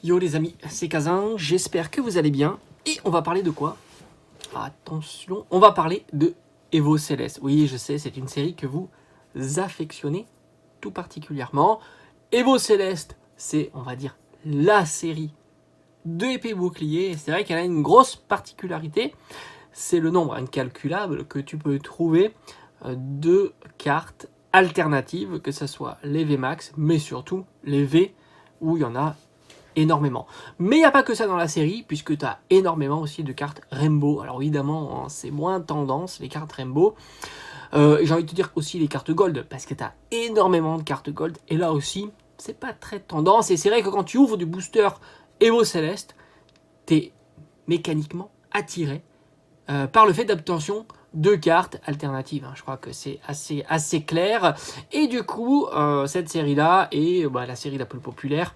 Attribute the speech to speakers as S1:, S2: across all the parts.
S1: Yo les amis, c'est Kazin, j'espère que vous allez bien. Et on va parler de quoi? Attention, on va parler de Evo Céleste. Oui, je sais, c'est une série que vous affectionnez tout particulièrement. Evo Céleste, c'est, on va dire, la série de épée bouclier. C'est vrai qu'elle a une grosse particularité, c'est le nombre incalculable que tu peux trouver de cartes alternatives, que ce soit les VMAX, mais surtout les V, où il y en a énormément. Mais il n'y a pas que ça dans la série, puisque tu as énormément aussi de cartes Rainbow. Alors évidemment, hein, c'est moins tendance, les cartes Rainbow. J'ai envie de te dire aussi les cartes Gold, parce que tu as énormément de cartes Gold. Et là aussi, c'est pas très tendance. Et c'est vrai que quand tu ouvres du booster Evo Céleste, tu es mécaniquement attiré par le fait d'obtention de cartes alternatives. Je crois que c'est assez clair. Et du coup, cette série-là est la série la plus populaire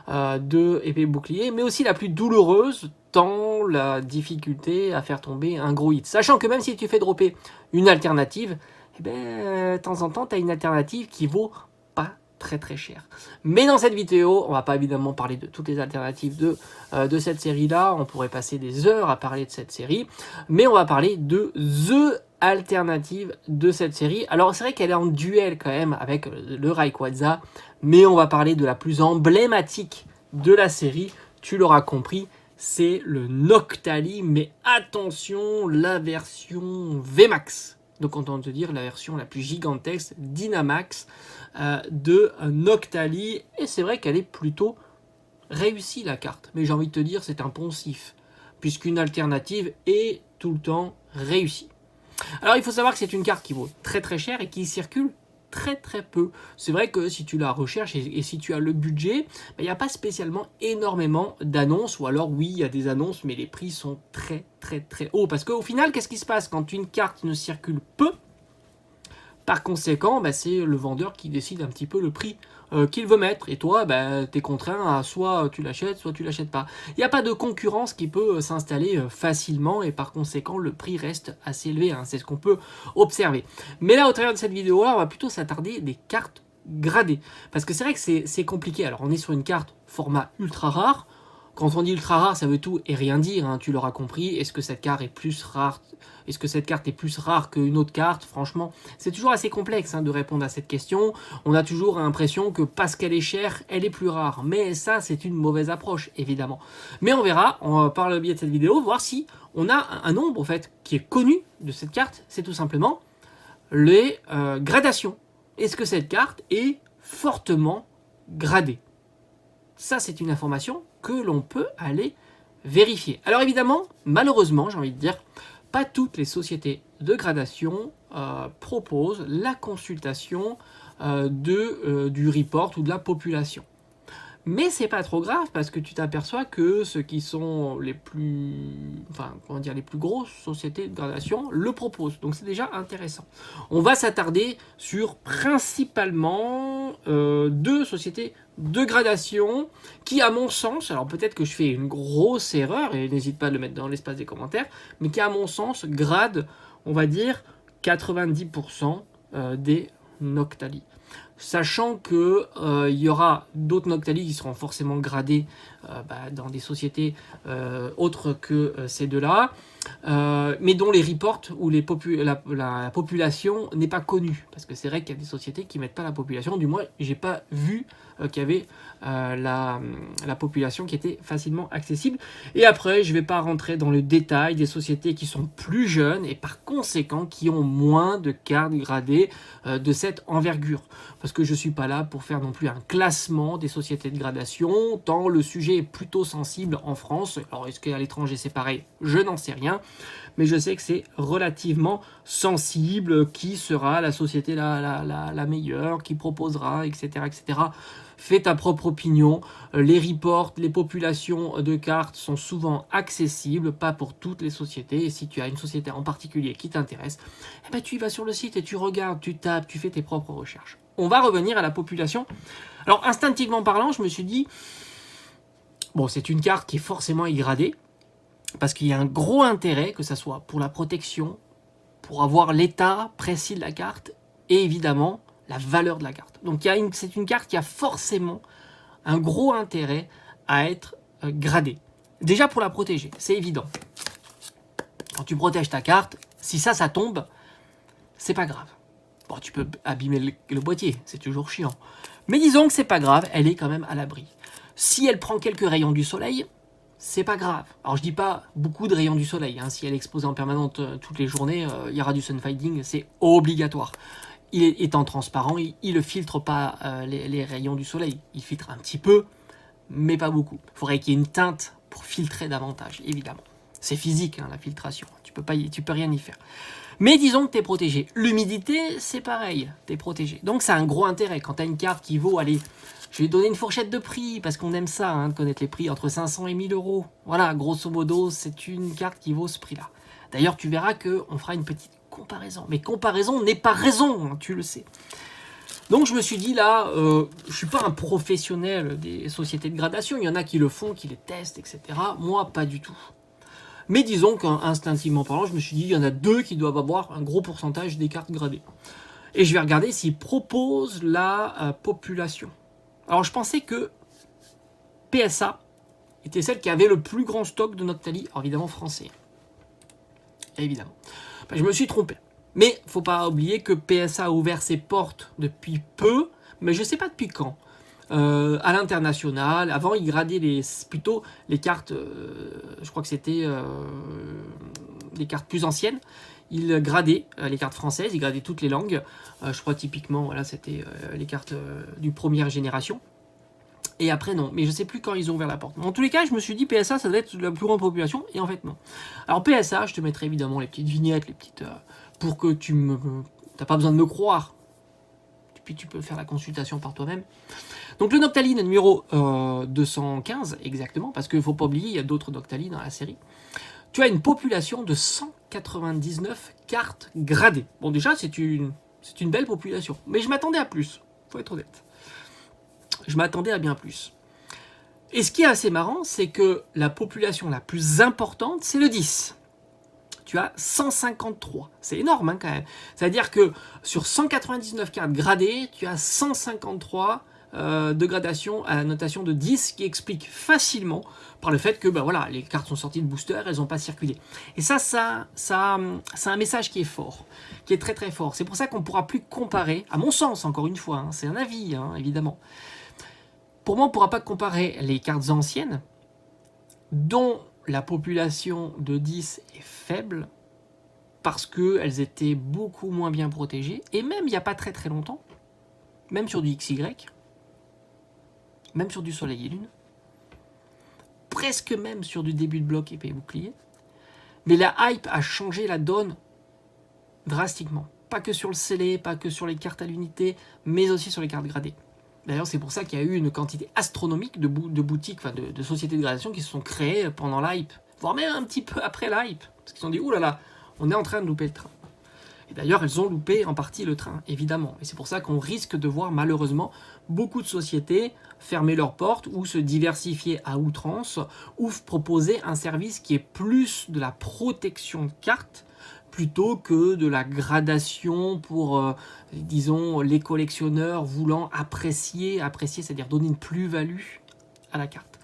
S1: de épée bouclier, mais aussi la plus douloureuse, tant la difficulté à faire tomber un gros hit. Sachant que même si tu fais dropper une alternative, de temps en temps, tu as une alternative qui vaut pas très cher. Mais dans cette vidéo, on va pas évidemment parler de toutes les alternatives de cette série-là. On pourrait passer des heures à parler de cette série. Mais on va parler de The alternative de cette série. Alors c'est vrai qu'elle est en duel quand même avec le Rayquaza, mais on va parler de la plus emblématique de la série, tu l'auras compris, c'est le Noctali, mais attention, la version VMAX. Donc on tente de dire la version la plus gigantesque, Dynamax, de Noctali, et c'est vrai qu'elle est plutôt réussie la carte, mais j'ai envie de te dire c'est un poncif, puisqu'une alternative est tout le temps réussie. Alors il faut savoir que c'est une carte qui vaut très cher et qui circule très peu. C'est vrai que si tu la recherches et si tu as le budget, il n'y a pas spécialement énormément d'annonces, ou alors oui, il y a des annonces, mais les prix sont très hauts. Parce qu'au final, qu'est-ce qui se passe quand une carte ne circule peu? Par conséquent, c'est le vendeur qui décide un petit peu le prix qu'il veut mettre. Et toi, tu es contraint à soit tu l'achètes, soit tu l'achètes pas. Il n'y a pas de concurrence qui peut s'installer facilement et par conséquent, le prix reste assez élevé. C'est ce qu'on peut observer. Mais là, au travers de cette vidéo-là, on va plutôt s'attarder des cartes gradées. Parce que c'est vrai que c'est compliqué. Alors, on est sur une carte format ultra rare. Quand on dit ultra rare, ça veut tout et rien dire, tu l'auras compris. Est-ce que cette carte est plus rare? Est-ce que cette carte est plus rare qu'une autre carte? Franchement, c'est toujours assez complexe de répondre à cette question. On a toujours l'impression que parce qu'elle est chère, elle est plus rare. Mais ça, c'est une mauvaise approche, évidemment. Mais on verra, par le biais de cette vidéo, voir si on a un nombre en fait qui est connu de cette carte. C'est tout simplement les gradations. Est-ce que cette carte est fortement gradée? Ça, c'est une information que l'on peut aller vérifier. Alors évidemment, malheureusement, j'ai envie de dire, pas toutes les sociétés de gradation proposent la consultation du report ou de la population. Mais c'est pas trop grave parce que tu t'aperçois que ceux qui sont les plus grosses sociétés de gradation le proposent. Donc c'est déjà intéressant. On va s'attarder sur principalement deux sociétés de gradation qui, à mon sens, alors peut-être que je fais une grosse erreur et n'hésite pas à le mettre dans l'espace des commentaires, mais qui, à mon sens, gradent, on va dire, 90% des Noctali. Sachant que il y aura d'autres Noctali qui seront forcément gradés dans des sociétés autres que ces deux-là, mais dont les reports ou la population n'est pas connue. Parce que c'est vrai qu'il y a des sociétés qui ne mettent pas la population, du moins j'ai pas vu qu'il y avait la population qui était facilement accessible. Et après, je ne vais pas rentrer dans le détail des sociétés qui sont plus jeunes et par conséquent qui ont moins de cartes gradées de cette envergure. Parce que je ne suis pas là pour faire non plus un classement des sociétés de gradation, tant le sujet est plutôt sensible en France. Alors est-ce qu'à l'étranger c'est pareil? Je n'en sais rien. Mais je sais que c'est relativement sensible, qui sera la société la meilleure, qui proposera, etc. Fais ta propre opinion. Les reports, les populations de cartes sont souvent accessibles, pas pour toutes les sociétés. Et si tu as une société en particulier qui t'intéresse, tu y vas sur le site et tu regardes, tu tapes, tu fais tes propres recherches. On va revenir à la population. Alors, instinctivement parlant, je me suis dit, bon, c'est une carte qui est forcément gradée, parce qu'il y a un gros intérêt, que ce soit pour la protection, pour avoir l'état précis de la carte, et évidemment, la valeur de la carte. Donc c'est une carte qui a forcément un gros intérêt à être gradée. Déjà pour la protéger, c'est évident. Quand tu protèges ta carte, si ça tombe, c'est pas grave. Bon, tu peux abîmer le boîtier, c'est toujours chiant. Mais disons que c'est pas grave, elle est quand même à l'abri. Si elle prend quelques rayons du soleil, c'est pas grave. Alors je dis pas beaucoup de rayons du soleil, hein. Si elle est exposée en permanente toutes les journées, il y aura du sunfading, c'est obligatoire. Étant transparent, il ne filtre pas les rayons du soleil. Il filtre un petit peu, mais pas beaucoup. Il faudrait qu'il y ait une teinte pour filtrer davantage, évidemment. C'est physique, hein, la filtration. Tu peux rien y faire. Mais disons que tu es protégé. L'humidité, c'est pareil, tu es protégé. Donc ça a un gros intérêt. Quand tu as une carte qui vaut, allez, je vais donner une fourchette de prix, parce qu'on aime ça, hein, de connaître les prix, entre 500 et 1000 euros. Voilà, grosso modo, c'est une carte qui vaut ce prix-là. D'ailleurs, tu verras qu'on fera une petite comparaison. Mais comparaison n'est pas raison, hein, tu le sais. Donc je me suis dit là, je ne suis pas un professionnel des sociétés de gradation. Il y en a qui le font, qui les testent, etc. Moi, pas du tout. Mais disons qu'instinctivement parlant, je me suis dit, il y en a 2 qui doivent avoir un gros pourcentage des cartes gradées. Et je vais regarder s'ils proposent la population. Alors je pensais que PSA était celle qui avait le plus grand stock de Noctali, évidemment français. Évidemment. Ben, je me suis trompé. Mais il ne faut pas oublier que PSA a ouvert ses portes depuis peu, mais je ne sais pas depuis quand. À l'international. Avant, ils gradaient plutôt les cartes, je crois que c'était les cartes plus anciennes. Ils gradaient les cartes françaises, ils gradaient toutes les langues. Je crois typiquement, voilà, c'était les cartes du première génération. Et après, non. Mais je ne sais plus quand ils ont ouvert la porte. Mais en tous les cas, je me suis dit, PSA, ça doit être la plus grande population. Et en fait, non. Alors, PSA, je te mettrai évidemment les petites vignettes, les petites pour que tu n'as pas besoin de me croire. Puis tu peux faire la consultation par toi-même. Donc le Noctali numéro 215 exactement, parce qu'il ne faut pas oublier, il y a d'autres Noctali dans la série. Tu as une population de 199 cartes gradées. Bon déjà c'est une belle population, mais je m'attendais à plus, faut être honnête. Je m'attendais à bien plus. Et ce qui est assez marrant, c'est que la population la plus importante, c'est le 10. Tu as 153. C'est énorme hein, quand même. C'est-à-dire que sur 199 cartes gradées, tu as 153 de gradation à la notation de 10, qui explique facilement par le fait que ben voilà, les cartes sont sorties de booster, elles n'ont pas circulé. Et ça c'est un message qui est fort, qui est très très fort. C'est pour ça qu'on ne pourra plus comparer, à mon sens encore une fois, hein, c'est un avis hein, évidemment. Pour moi on ne pourra pas comparer les cartes anciennes, dont la population de 10 est faible, parce qu'elles étaient beaucoup moins bien protégées, et même il n'y a pas très très longtemps, même sur du XY, même sur du Soleil et Lune, presque même sur du début de bloc épée et bouclier, mais la hype a changé la donne drastiquement. Pas que sur le scellé, pas que sur les cartes à l'unité, mais aussi sur les cartes gradées. D'ailleurs, c'est pour ça qu'il y a eu une quantité astronomique de boutiques, enfin de sociétés de gradation qui se sont créées pendant l'hype, voire même un petit peu après l'hype, parce qu'ils se sont dit, oulala, on est en train de louper le train. Et d'ailleurs, elles ont loupé en partie le train, évidemment. Et c'est pour ça qu'on risque de voir malheureusement beaucoup de sociétés fermer leurs portes ou se diversifier à outrance ou proposer un service qui est plus de la protection de cartes plutôt que de la gradation pour, disons, les collectionneurs voulant apprécier, c'est-à-dire donner une plus-value à la carte.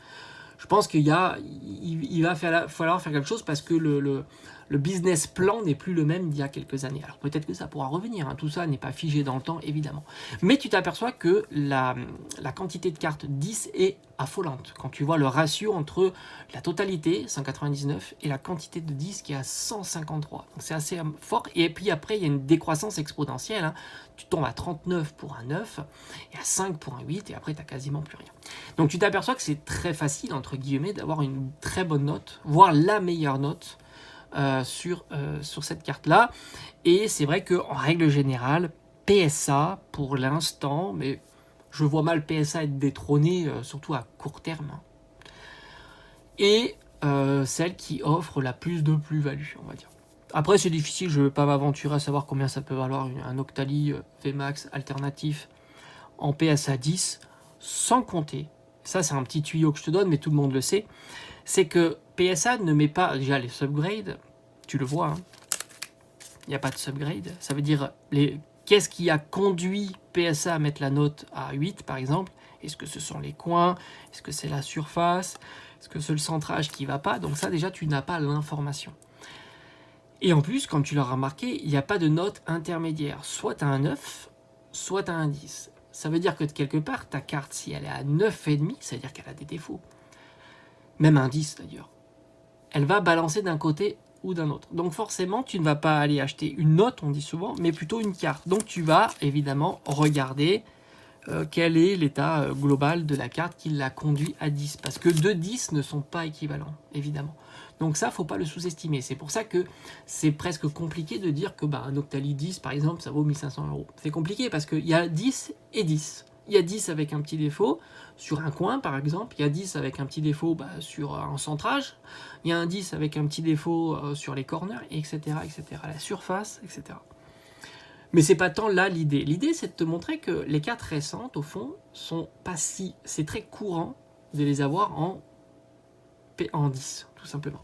S1: Je pense qu'il va falloir faire quelque chose parce que le business plan n'est plus le même d'il y a quelques années. Alors peut-être que ça pourra revenir, hein. Tout ça n'est pas figé dans le temps, évidemment. Mais tu t'aperçois que la quantité de cartes 10 est affolante. Quand tu vois le ratio entre la totalité, 199, et la quantité de 10 qui est à 153. Donc c'est assez fort. Et puis après, il y a une décroissance exponentielle, hein. Tu tombes à 39 pour un 9, et à 5 pour un 8, et après tu n'as quasiment plus rien. Donc tu t'aperçois que c'est très facile, entre guillemets, d'avoir une très bonne note, voire la meilleure note, sur cette carte-là. Et c'est vrai qu'en règle générale, PSA, pour l'instant, mais je vois mal PSA être détrôné, surtout à court terme, et celle qui offre la plus de plus-value, on va dire. Après, c'est difficile, je ne vais pas m'aventurer à savoir combien ça peut valoir un Noctali VMAX alternatif en PSA 10, sans compter, ça c'est un petit tuyau que je te donne, mais tout le monde le sait, c'est que PSA ne met pas déjà les subgrades, tu le vois, hein, il n'y a pas de subgrade, ça veut dire qu'est-ce qui a conduit PSA à mettre la note à 8 par exemple, Est-ce que ce sont les coins? Est-ce que c'est la surface? Est-ce que c'est le centrage qui ne va pas? Donc ça, déjà, tu n'as pas l'information. Et en plus, comme tu l'as remarqué, il n'y a pas de note intermédiaire. Soit tu as un 9, soit tu as un 10. Ça veut dire que quelque part, ta carte, si elle est à 9,5, ça veut dire qu'elle a des défauts. Même un 10 d'ailleurs. Elle va balancer d'un côté ou d'un autre. Donc forcément, tu ne vas pas aller acheter une note, on dit souvent, mais plutôt une carte. Donc tu vas évidemment regarder quel est l'état global de la carte qui l'a conduit à 10. Parce que 2 10 ne sont pas équivalents, évidemment. Donc ça, il ne faut pas le sous-estimer. C'est pour ça que c'est presque compliqué de dire que un Octali 10, par exemple, ça vaut 1500 €. C'est compliqué parce qu'il y a 10 et 10. Il y a 10 avec un petit défaut sur un coin, par exemple. Il y a 10 avec un petit défaut sur un centrage. Il y a un 10 avec un petit défaut sur les corners, etc., etc. La surface, etc. Mais c'est pas tant là l'idée. L'idée, c'est de te montrer que les cartes récentes, au fond, sont pas si... C'est très courant de les avoir en 10, tout simplement.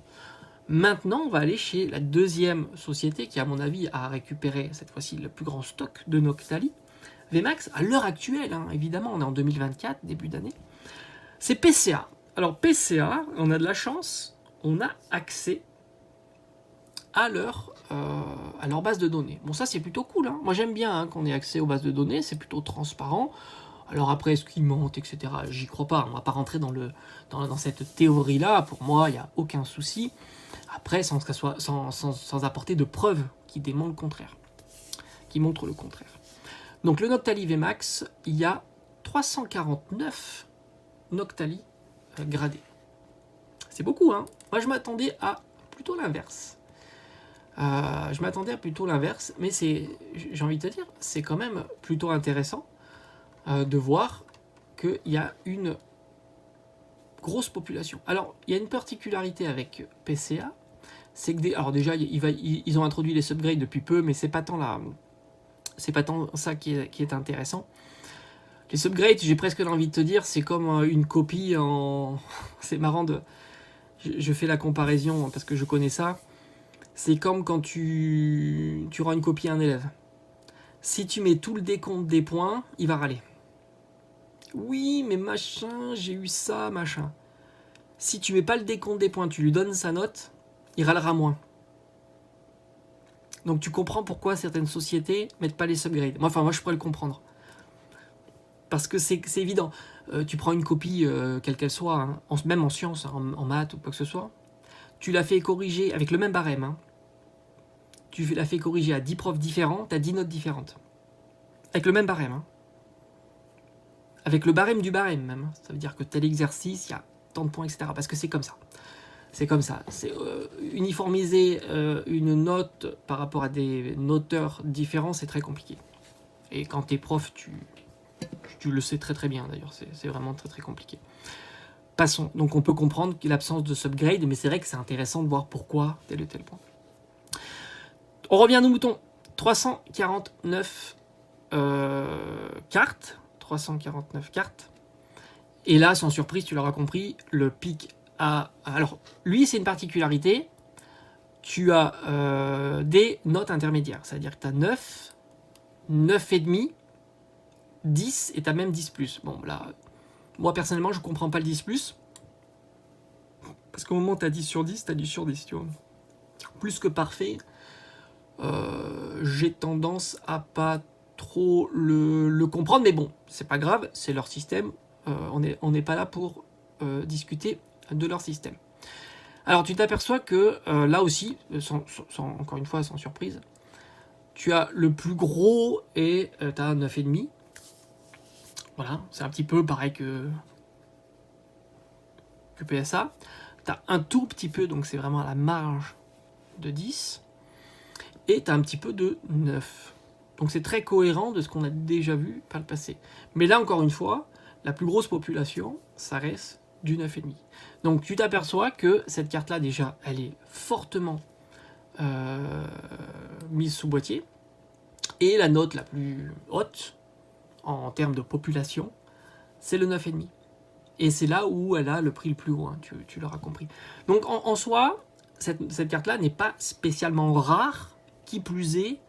S1: Maintenant, on va aller chez la deuxième société qui, à mon avis, a récupéré cette fois-ci le plus grand stock de Noctali. VMAX, à l'heure actuelle, évidemment, on est en 2024, début d'année, c'est PCA. Alors PCA, on a de la chance, on a accès à leur base de données. Bon, ça c'est plutôt cool. Moi j'aime bien qu'on ait accès aux bases de données, c'est plutôt transparent. Alors après, est-ce qu'ils mentent, etc., j'y crois pas. On ne va pas rentrer dans cette théorie-là. Pour moi, il n'y a aucun souci. Après, sans apporter de preuves qui démontrent le contraire. Qui montrent le contraire. Donc le Noctali VMAX, il y a 349 Noctali gradés. C'est beaucoup, hein. Moi je m'attendais à plutôt l'inverse. Mais j'ai envie de te dire, c'est quand même plutôt intéressant de voir qu'il y a une grosse population. Alors, il y a une particularité avec PCA, c'est que alors déjà, ils ont introduit les subgrades depuis peu, mais c'est pas tant ça qui est intéressant. Les subgrades, j'ai presque envie de te dire, c'est comme une copie en... C'est marrant je fais la comparaison parce que je connais ça. C'est comme quand tu rends une copie à un élève. Si tu mets tout le décompte des points, il va râler. Oui, mais machin, j'ai eu ça, machin. Si tu mets pas le décompte des points, tu lui donnes sa note, il râlera moins. Donc tu comprends pourquoi certaines sociétés mettent pas les subgrades. Moi je pourrais le comprendre. Parce que c'est évident. Tu prends une copie, quelle qu'elle soit, même en sciences, en maths ou quoi que ce soit, tu l'as fait corriger avec le même barème. Tu l'as fait corriger à 10 profs différents, tu as 10 notes différentes. Avec le même barème. Avec le barème du barème même. Ça veut dire que tel exercice, il y a tant de points, etc. Parce que c'est comme ça. C'est comme ça. C'est uniformiser une note par rapport à des noteurs différents, c'est très compliqué. Et quand tu es prof, tu le sais très très bien d'ailleurs. C'est vraiment très très compliqué. Passons. Donc on peut comprendre l'absence de subgrade, mais c'est vrai que c'est intéressant de voir pourquoi tel ou tel point. On revient à nos moutons. 349 cartes. 349 cartes. Et là, sans surprise, tu l'auras compris, le pic a... Alors, lui, c'est une particularité. Tu as des notes intermédiaires. C'est-à-dire que tu as 9, 9,5, 10 et tu as même 10+. Bon, là, moi, personnellement, je ne comprends pas le 10+. Parce qu'au moment où tu as 10 sur 10, tu as 10 sur 10, tu vois. Plus que parfait. J'ai tendance à pas trop le comprendre, mais bon, c'est pas grave, c'est leur système. On n'est pas là pour discuter de leur système. Alors tu t'aperçois que là aussi, encore une fois sans surprise, tu as le plus gros et tu as 9,5. Voilà, c'est un petit peu pareil que PSA. Tu as un tout petit peu, donc c'est vraiment à la marge de 10. Et tu as un petit peu de 9. Donc c'est très cohérent de ce qu'on a déjà vu par le passé. Mais là, encore une fois, la plus grosse population, ça reste du 9,5. Donc tu t'aperçois que cette carte-là, déjà, elle est fortement mise sous boîtier. Et la note la plus haute, en termes de population, c'est le 9,5. Et c'est là où elle a le prix le plus haut, tu l'auras compris. Donc en soi, cette carte-là n'est pas spécialement rare, qui plus est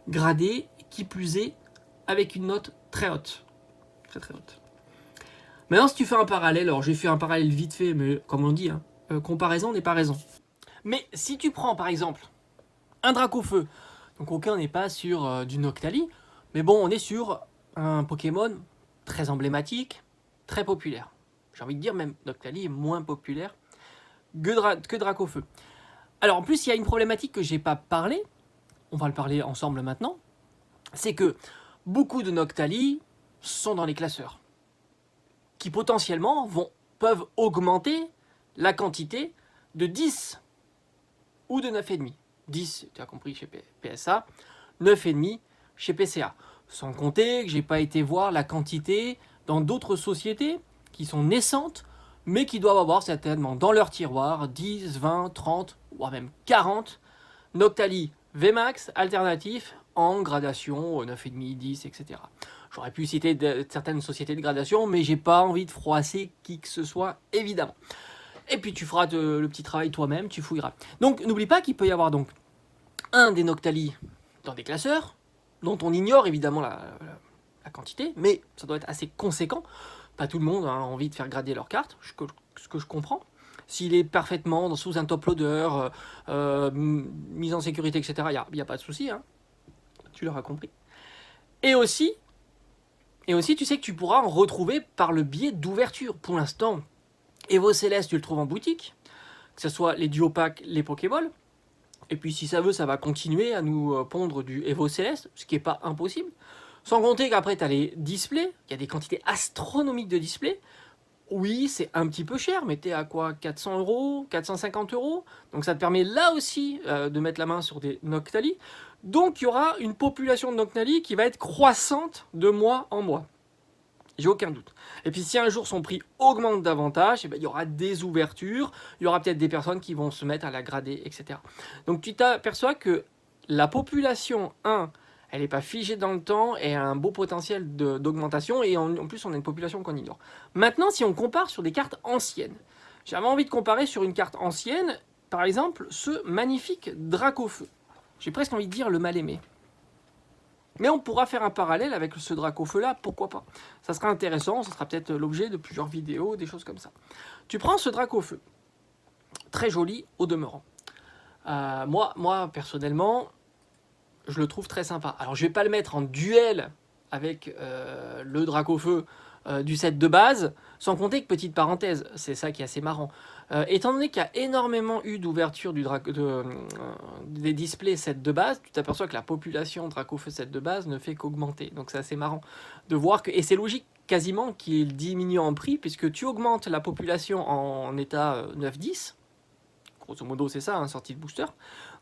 S1: gradée, qui plus est avec une note très haute. Très très haute. Maintenant, si tu fais un parallèle, alors j'ai fait un parallèle vite fait, mais comme on dit, hein, comparaison n'est pas raison. Mais si tu prends par exemple un Dracofeu, donc ok, on n'est pas sur du Noctali, mais bon, on est sur un Pokémon très emblématique, très populaire. J'ai envie de dire même Noctali est moins populaire que Dracofeu. Alors en plus, il y a une problématique que j'ai pas parlé, on va le parler ensemble maintenant, c'est que beaucoup de Noctali sont dans les classeurs, qui potentiellement peuvent augmenter la quantité de 10 ou de 9,5. 10, tu as compris, chez PSA, 9,5 chez PCA. Sans compter que j'ai pas été voir la quantité dans d'autres sociétés qui sont naissantes, mais qui doivent avoir certainement dans leur tiroir 10, 20, 30, voire même 40 Noctali VMAX alternatifs en gradation 9,5, 10, etc. J'aurais pu citer certaines sociétés de gradation, mais j'ai pas envie de froisser qui que ce soit, évidemment. Et puis tu feras le petit travail toi-même, tu fouilleras. Donc n'oublie pas qu'il peut y avoir donc un des Noctali dans des classeurs, dont on ignore évidemment la quantité, mais ça doit être assez conséquent. Pas tout le monde a envie de faire grader leur carte, ce que je comprends. S'il est parfaitement sous un top loader, mise en sécurité, etc., il n'y a pas de souci, hein. Tu l'auras compris. Et aussi, tu sais que tu pourras en retrouver par le biais d'ouverture. Pour l'instant, Evo Céleste, tu le trouves en boutique, que ce soit les duopacks, les Pokéballs. Et puis si ça veut, ça va continuer à nous pondre du Evo Céleste, ce qui n'est pas impossible. Sans compter qu'après, tu as les displays, il y a des quantités astronomiques de displays. Oui, c'est un petit peu cher, mais tu es à quoi, 400 €, 450 €. Donc ça te permet là aussi de mettre la main sur des Noctali. Donc il y aura une population de Noctali qui va être croissante de mois en mois. J'ai aucun doute. Et puis si un jour son prix augmente davantage, eh ben, il y aura des ouvertures, il y aura peut-être des personnes qui vont se mettre à la grader, etc. Donc tu t'aperçois que la population 1, elle n'est pas figée dans le temps et a un beau potentiel d'augmentation, et en plus on a une population qu'on ignore. Maintenant, si on compare sur des cartes anciennes, j'avais envie de comparer sur une carte ancienne, par exemple, ce magnifique Dracofeu. J'ai presque envie de dire le mal-aimé. Mais on pourra faire un parallèle avec ce Dracofeu là, pourquoi pas. Ça sera intéressant, ça sera peut-être l'objet de plusieurs vidéos, des choses comme ça. Tu prends ce Dracofeu, très joli au demeurant. Moi, personnellement, je le trouve très sympa. Alors je vais pas le mettre en duel avec le Dracofeu du set de base, sans compter que, petite parenthèse, c'est ça qui est assez marrant, étant donné qu'il y a énormément eu d'ouverture des displays set de base, tu t'aperçois que la population Dracofeu set de base ne fait qu'augmenter. Donc c'est assez marrant de voir que, et c'est logique quasiment qu'il diminue en prix, puisque tu augmentes la population en état 9-10, grosso modo c'est ça, hein, sortie de booster.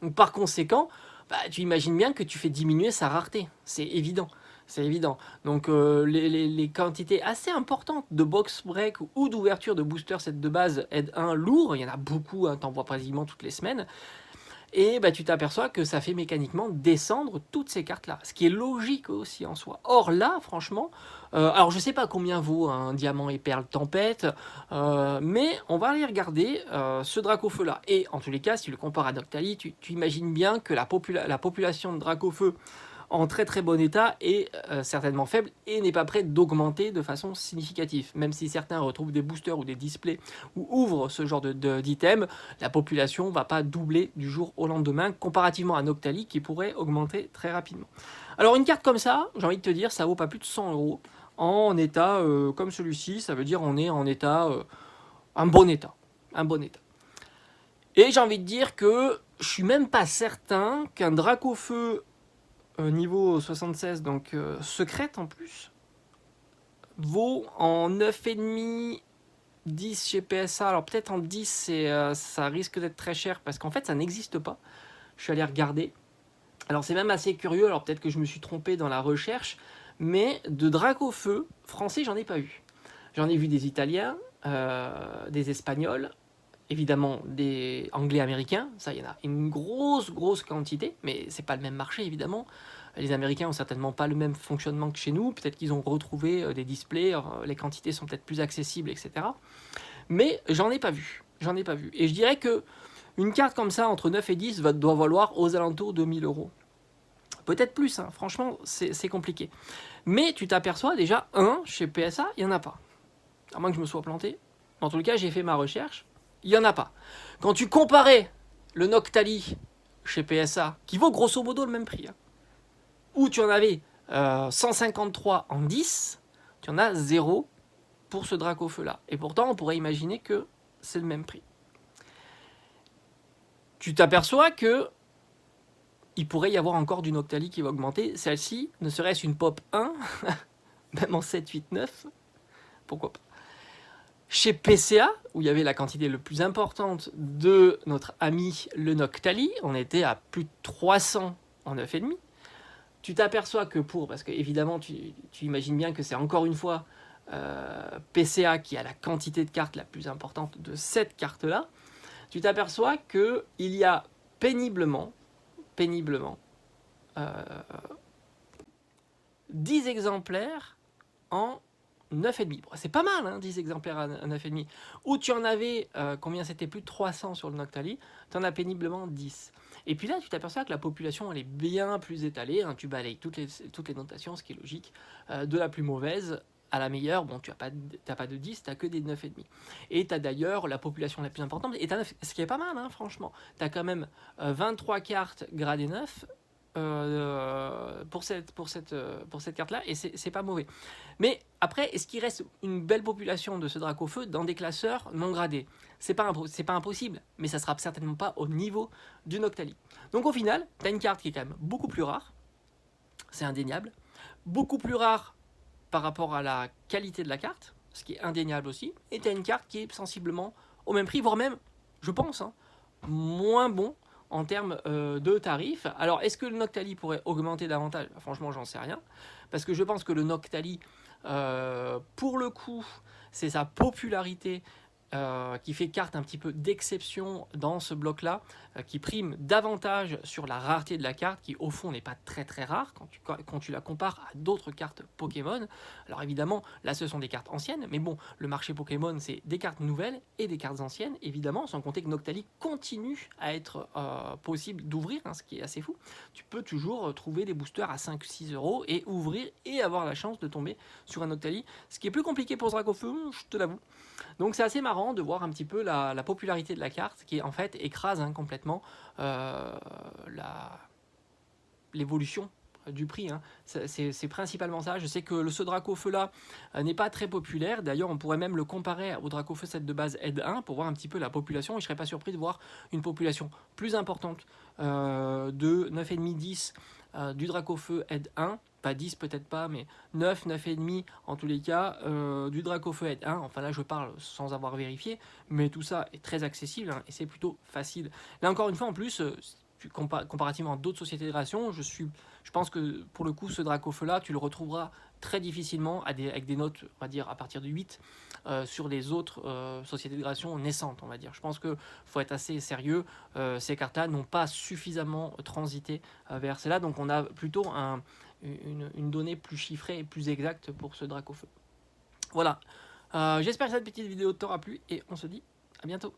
S1: Donc par conséquent, tu imagines bien que tu fais diminuer sa rareté, c'est évident. C'est évident. Donc les quantités assez importantes de box break ou d'ouverture de booster set de base aide 1 lourd, il y en a beaucoup, hein, t'en vois quasiment toutes les semaines. Et tu t'aperçois que ça fait mécaniquement descendre toutes ces cartes-là, ce qui est logique aussi en soi. Or là, franchement, alors je sais pas combien vaut un diamant et perle tempête, mais on va aller regarder ce Dracofeu-là. Et en tous les cas, si tu le compares à Noctali, tu imagines bien que la population de Dracofeu en très très bon état est certainement faible et n'est pas prête d'augmenter de façon significative. Même si certains retrouvent des boosters ou des displays ou ouvrent ce genre d'items, la population ne va pas doubler du jour au lendemain comparativement à Noctali qui pourrait augmenter très rapidement. Alors une carte comme ça, j'ai envie de te dire, ça vaut pas plus de 100 € en état comme celui-ci, ça veut dire on est en état, un bon état. Un bon état. Et j'ai envie de dire que je suis même pas certain qu'un Dracofeu niveau 76, donc secrète en plus, vaut en 9,5, 10 chez PSA. Alors peut-être en 10, ça risque d'être très cher parce qu'en fait ça n'existe pas. Je suis allé regarder. Alors c'est même assez curieux, alors peut-être que je me suis trompé dans la recherche, mais de Dracofeu français, j'en ai pas eu. J'en ai vu des Italiens, des Espagnols, évidemment des Anglais américains, ça il y en a une grosse quantité, mais c'est pas le même marché évidemment. Les Américains ont certainement pas le même fonctionnement que chez nous, peut-être qu'ils ont retrouvé des displays, les quantités sont peut-être plus accessibles, etc. Mais j'en ai pas vu, Et je dirais que une carte comme ça, entre 9 et 10, doit valoir aux alentours de 1000 €. Peut-être plus, hein. Franchement, c'est compliqué. Mais tu t'aperçois déjà, chez PSA, il n'y en a pas. à moins que je me sois planté. En tout cas, j'ai fait ma recherche, il n'y en a pas. Quand tu comparais le Noctali chez PSA, qui vaut grosso modo le même prix, hein, où tu en avais 153 en 10, tu en as 0 pour ce Dracofeu-là. Et pourtant, on pourrait imaginer que c'est le même prix. Tu t'aperçois que il pourrait y avoir encore du Noctali qui va augmenter. Celle-ci, ne serait-ce une pop 1, même en 7, 8, 9, pourquoi pas. Chez PCA, où il y avait la quantité le plus importante de notre ami le Noctali, on était à plus de 300 en 9,5. Tu t'aperçois que parce que évidemment, tu imagines bien que c'est encore une fois PCA qui a la quantité de cartes la plus importante de cette carte-là, tu t'aperçois qu'il y a péniblement 10 exemplaires en 9,5. Bon, c'est pas mal, hein, 10 exemplaires à 9,5. Où tu en avais, combien c'était, plus de 300 sur le Noctali, tu en as péniblement 10. Et puis là, tu t'aperçois que la population, elle est bien plus étalée, hein, tu balayes toutes les notations, ce qui est logique, de la plus mauvaise à la meilleure. Bon, tu n'as pas de 10, tu n'as que des 9,5. Et tu as d'ailleurs la population la plus importante, et ce qui est pas mal, hein, franchement. Tu as quand même 23 cartes gradées 9, pour cette carte-là, et c'est pas mauvais. Mais après, est-ce qu'il reste une belle population de ce Dracofeu dans des classeurs non gradés? C'est pas impossible, mais ça sera certainement pas au niveau du Noctali. Donc au final, tu as une carte qui est quand même beaucoup plus rare, c'est indéniable, beaucoup plus rare par rapport à la qualité de la carte, ce qui est indéniable aussi, et tu as une carte qui est sensiblement au même prix, voire même, je pense, hein, moins bon en termes de tarifs. Alors, est-ce que le Noctali pourrait augmenter davantage? Franchement, j'en sais rien. Parce que je pense que le Noctali, pour le coup, c'est sa popularité qui fait carte un petit peu d'exception dans ce bloc-là, qui prime davantage sur la rareté de la carte, qui au fond n'est pas très très rare quand tu la compares à d'autres cartes Pokémon. Alors évidemment, là ce sont des cartes anciennes, mais bon, le marché Pokémon c'est des cartes nouvelles et des cartes anciennes, évidemment, sans compter que Noctali continue à être possible d'ouvrir, hein, ce qui est assez fou. Tu peux toujours trouver des boosters à 5-6 euros et ouvrir et avoir la chance de tomber sur un Noctali, ce qui est plus compliqué pour ce Dracofeu, je te l'avoue. Donc c'est assez marrant de voir un petit peu la popularité de la carte qui en fait écrase, hein, complètement l'évolution du prix, hein. C'est principalement ça. Je sais que ce Dracofeu là n'est pas très populaire. D'ailleurs, on pourrait même le comparer au Dracofeu 7 de base Ed 1 pour voir un petit peu la population. Et je serais pas surpris de voir une population plus importante de 9,5-10 du Dracofeu Ed 1. Pas 10 peut-être pas, mais 9, 9,5 en tous les cas, du Dracofeu Ed 1. Enfin là je parle sans avoir vérifié, mais tout ça est très accessible, hein, et c'est plutôt facile. Là encore une fois en plus, comparativement à d'autres sociétés de création, je pense que pour le coup ce Dracofeu là tu le retrouveras très difficilement avec des notes, on va dire à partir de 8 sur les autres sociétés de création naissantes, on va dire. Je pense qu'il faut être assez sérieux, ces cartes là n'ont pas suffisamment transité vers celles-là, donc on a plutôt une donnée plus chiffrée et plus exacte pour ce Dracofeu. Voilà, j'espère que cette petite vidéo t'aura plu et on se dit à bientôt.